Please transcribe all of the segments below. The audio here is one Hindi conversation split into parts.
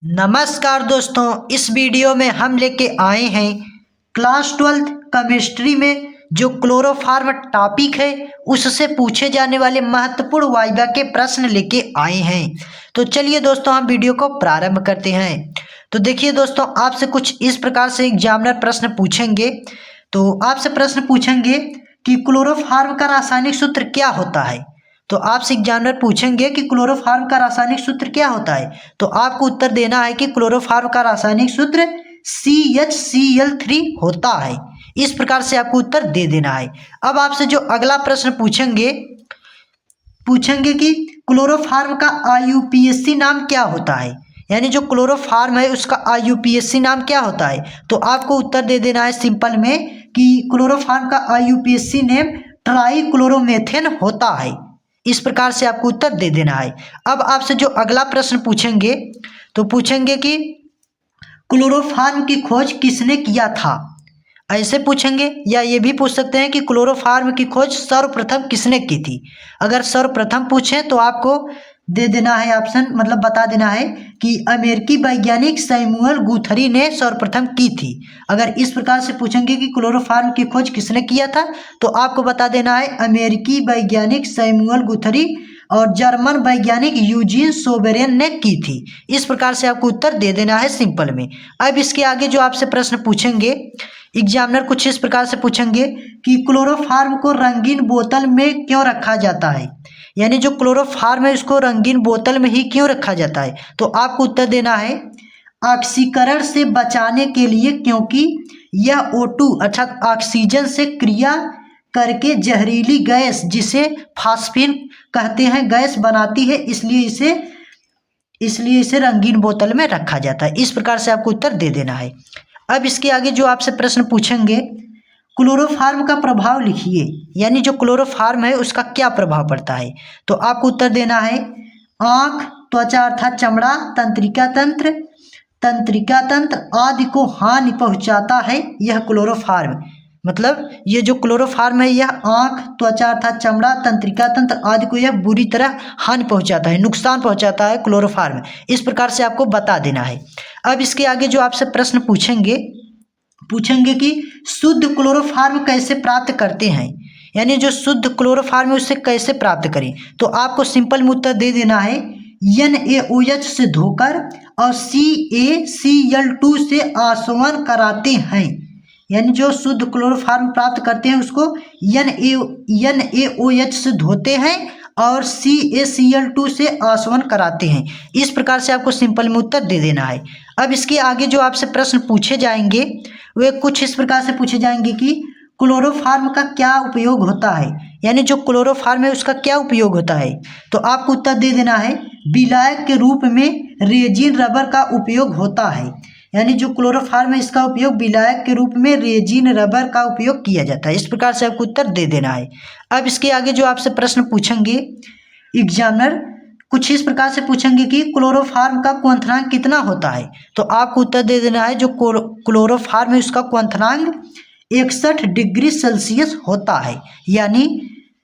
नमस्कार दोस्तों, इस वीडियो में हम लेके आए हैं क्लास 12th केमिस्ट्री में जो क्लोरोफॉर्म टॉपिक है उससे पूछे जाने वाले महत्वपूर्ण वाइवा के प्रश्न लेके आए हैं। तो चलिए दोस्तों, हम वीडियो को प्रारंभ करते हैं। तो देखिए दोस्तों, आपसे कुछ इस प्रकार से एग्जामिनर प्रश्न पूछेंगे। तो आपसे प्रश्न पूछेंगे कि क्लोरोफॉर्म का रासायनिक सूत्र क्या होता है। तो आपसे एग्जामिनर पूछेंगे कि क्लोरोफॉर्म का रासायनिक सूत्र क्या होता है। तो आपको उत्तर देना है कि क्लोरोफॉर्म का रासायनिक सूत्र CHCl3 होता है। इस प्रकार से आपको उत्तर दे देना है। अब आपसे जो अगला प्रश्न पूछेंगे कि क्लोरोफॉर्म का IUPAC नाम क्या होता है, यानी जो क्लोरोफॉर्म है उसका IUPAC नाम क्या होता है। तो आपको उत्तर दे देना है सिंपल में कि क्लोरोफॉर्म का IUPAC नेम ट्राइक्लोरोमेथेन होता है। इस प्रकार से आपको उत्तर दे देना है। अब आपसे जो अगला प्रश्न पूछेंगे तो पूछेंगे कि क्लोरोफॉर्म की खोज किसने किया था। ऐसे पूछेंगे, या ये भी पूछ सकते हैं कि क्लोरोफॉर्म की खोज सर्वप्रथम किसने की थी। अगर सर्वप्रथम पूछें तो आपको दे देना है ऑप्शन, मतलब बता देना है कि अमेरिकी वैज्ञानिक सैमुअल गुथरी ने सर्वप्रथम की थी। अगर इस प्रकार से पूछेंगे कि क्लोरोफॉर्म की खोज किसने किया था तो आपको बता देना है अमेरिकी वैज्ञानिक सैमुअल गुथरी और जर्मन वैज्ञानिक यूजीन सोबेरेन ने की थी। इस प्रकार से आपको उत्तर दे देना है सिंपल में। अब इसके आगे जो आपसे प्रश्न पूछेंगे एग्जामिनर कुछ इस प्रकार से पूछेंगे कि क्लोरोफॉर्म को रंगीन बोतल में क्यों रखा जाता है, यानी जो क्लोरोफॉर्म है उसको रंगीन बोतल में ही क्यों रखा जाता है। तो आपको उत्तर देना है ऑक्सीकरण से बचाने के लिए, क्योंकि यह O2 अर्थात ऑक्सीजन से क्रिया करके जहरीली गैस जिसे फास्फीन कहते हैं गैस बनाती है, इसलिए इसे रंगीन बोतल में रखा जाता है। इस प्रकार से आपको उत्तर दे देना है। अब इसके आगे जो आपसे प्रश्न पूछेंगे क्लोरोफॉर्म का प्रभाव लिखिए, यानी जो क्लोरोफॉर्म है उसका क्या प्रभाव पड़ता है। तो आपको उत्तर देना है आँख, त्वचा अर्थात चमड़ा, तंत्रिका तंत्र आदि को हानि पहुंचाता है यह क्लोरोफॉर्म। मतलब ये जो क्लोरोफॉर्म है यह आँख, त्वचा अर्थात चमड़ा, तंत्रिका तंत्र आदि को यह बुरी तरह हानि पहुंचाता है, नुकसान पहुंचाता है क्लोरोफॉर्म। इस प्रकार से आपको बता देना है। अब इसके आगे जो आपसे प्रश्न पूछेंगे कि शुद्ध क्लोरोफॉर्म कैसे प्राप्त करते हैं, यानी जो शुद्ध क्लोरोफॉर्म है उससे कैसे प्राप्त करें। तो आपको सिंपल में उत्तर दे देना है NaOH से धोकर और CaCl2 से आसवन कराते हैं, यानी जो शुद्ध क्लोरोफॉर्म प्राप्त करते हैं उसको NaOH से धोते हैं और CaCl2 से आसवन कराते हैं। इस प्रकार से आपको सिंपल में उत्तर दे देना है। अब इसके आगे जो आपसे प्रश्न पूछे जाएंगे वे कुछ इस प्रकार से पूछे जाएंगे कि क्लोरोफॉर्म का क्या उपयोग होता है, यानी जो क्लोरोफॉर्म है उसका क्या उपयोग होता है। तो आपको उत्तर दे देना है विलायक के रूप में रेजिन रबर का उपयोग होता है, यानी जो क्लोरोफॉर्म है इसका उपयोग विलायक के रूप में रेजिन रबर का उपयोग किया जाता है। इस प्रकार से आपको उत्तर दे देना है। अब इसके आगे जो आपसे प्रश्न पूछेंगे एग्जामिनर कुछ इस प्रकार से पूछेंगे कि क्लोरोफॉर्म का क्वथनांक कितना होता है। तो आपको उत्तर दे देना है जो क्लोरोफॉर्म है उसका क्वथनांक 61 डिग्री सेल्सियस होता है, यानी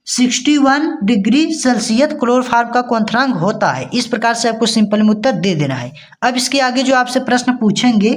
61 डिग्री सेल्सियस क्लोरोफॉर्म का क्वथनांक होता है। इस प्रकार से आपको सिंपल में उत्तर दे देना है। अब इसके आगे जो आपसे प्रश्न पूछेंगे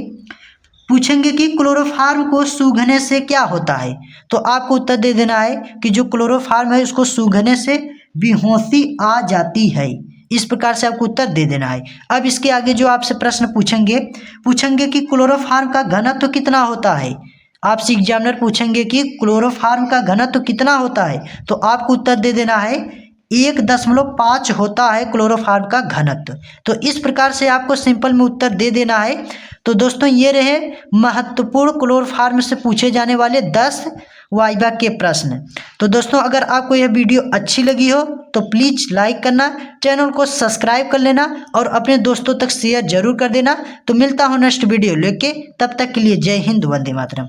कि क्लोरोफॉर्म को सूंघने से क्या होता है। तो आपको उत्तर दे देना है कि जो क्लोरोफॉर्म है उसको सूंघने से बेहोशी आ जाती है। इस प्रकार से आपको उत्तर दे देना है। अब इसके आगे जो आपसे प्रश्न पूछेंगे कि क्लोरोफॉर्म का घनत्व कितना होता है। आपसे एग्जामिनर पूछेंगे कि क्लोरोफॉर्म का घनत्व कितना होता है। तो आपको उत्तर दे देना है 1.5 होता है क्लोरोफॉर्म का घनत्व। तो इस प्रकार से आपको सिंपल में उत्तर दे देना है। तो दोस्तों ये रहे महत्वपूर्ण क्लोरोफॉर्म से पूछे जाने वाले 10 वाइवा के प्रश्न। तो दोस्तों अगर आपको यह वीडियो अच्छी लगी हो तो प्लीज़ लाइक करना, चैनल को सब्सक्राइब कर लेना और अपने दोस्तों तक शेयर जरूर कर देना। तो मिलता हूँ नेक्स्ट वीडियो लेके, तब तक के लिए जय हिंद, वंदे मातरम।